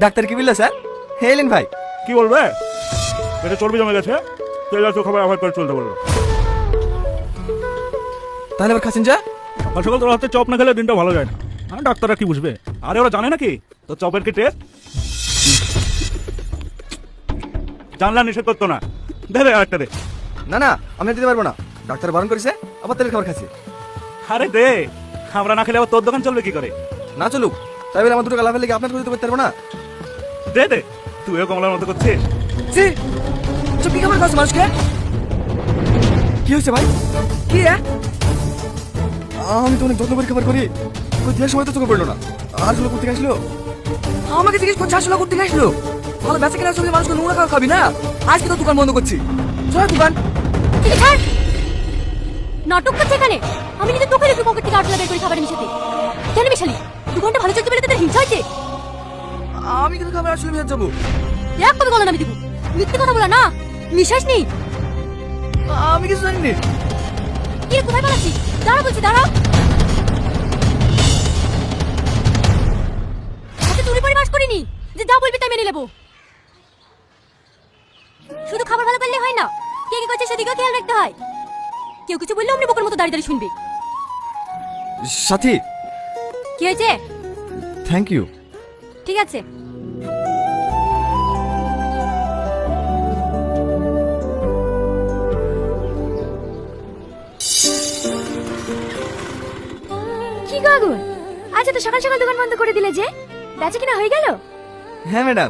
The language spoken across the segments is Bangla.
ডাক্তার কি বললো স্যার? এলেন ভাই। কি বলবে? পেটে চর্বি জমে গেছে, তেল জাতীয় খাবার অ্যাভয়েড করে চলতে বললো। তাহলে আবার খাচ্ছেন যা? সকাল সকাল তোর হাতে চপ না খেলে দিনটা ভালো যায় না। হ্যাঁ, ডাক্তাররা কি বুঝবে? আরে ওরা জানে নাকি তো চপের কি টেস্ট? জানলা নিষেধ করতো না। দে আরেকটা দে। না না, আমি দিতে পারবো না, ডাক্তার বারণ করেছে। আবার তেলের খাবার খাচ্ছি। আরে দে, আমরা না খেলে আবার তোর দোকান চলবে কি করে? না চলুক, তাই বলে আমার দুটো গালা ফেলে কি আপনার করে দিতে পারবো না? দে দে, তুইও কমলার মতো করছিস। জি, চুপ কি খাবার খাচ্ছ মানুষকে? কি হয়েছে ভাই? কি আমি তো অনেক যত্ন করে খাবার করি, ওই দেওয়ার সময় তো চোখে পড়লো না। আর শুলো করতে আসলো, আমাকে জিজ্ঞেস করছে আসলো করতে আসলো। ভালো বেঁচে কেনার সঙ্গে মানুষকে নোংরা খাওয়া খাবি না? আজকে তো দোকান বন্ধ করছি। চল দোকান। তুই ছাড়, নাটক করছে এখানে। আমি নিজে তোকে রেখে পকেট থেকে 8 বের করে খাবার মিশাতে। কেন মিশালি? দোকানটা ভালো চলতে পেরে তোর হিংসা হয়েছে? আমি কিন্তু খাবার আসলে মিশে যাবো। এক কবে গলা নামি দিব? মিথ্যে কথা বলা না, নিঃশ্বাস নেই। আমি কিছু জানি না। কি রে, কোথায় পালাচ্ছি? দাঁড়া বলছি, দাঁড়া। আচ্ছা চুরি করে বাস করিনি যে যা বলবি তাই মেনে নেবো। শুধু খাবার ভালো করলে হয় না, কে কি করছে সেদিকেও খেয়াল রাখতে হয়। কেউ কিছু বললে অমনি বোকার মতো দাঁড়িয়ে দাঁড়িয়ে শুনবি। সাথী, কি হয়েছে? Thank you. ঠিক আছে। কি গো আগুন, আচ্ছা তো সকাল সকাল দোকান বন্ধ করে দিলে যে? বেচা কিনা হয়ে গেল? হ্যাঁ ম্যাডাম,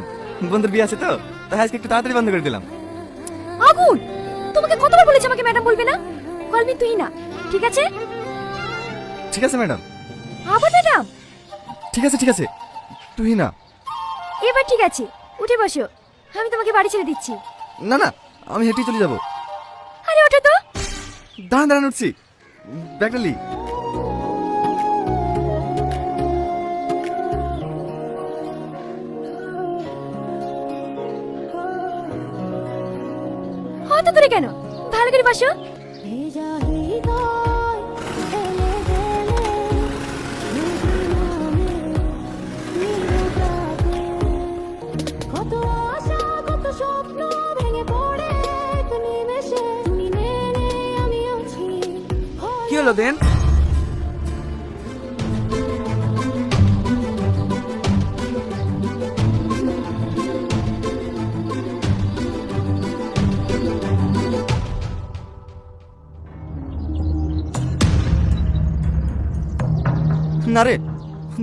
বন্ধুর বিয়ে আছে তো, তাই আজকে একটু তাড়াতাড়ি বন্ধ করে দিলাম। আগুন, তোমাকে কতবার বলেছি আমাকে ম্যাডাম বলবে না? কল মি তুই না, ঠিক আছে? ঠিক আছে ম্যাডাম। আবার ম্যাডাম? ঠিক আছে ঠিক আছে, তুই না। এবার ঠিক আছে, উঠে বসো, আমি তোমাকে বাড়ি ছেড়ে দিচ্ছি। না না, আমি হেঁটেই চলে যাবো। আরে ওঠো তো। দাঁড়ান দাঁড়ান, উঠছি। ব্যাগটা লি। হয়তো করে কেন, ভালো করে বসো। কি হলো দেন?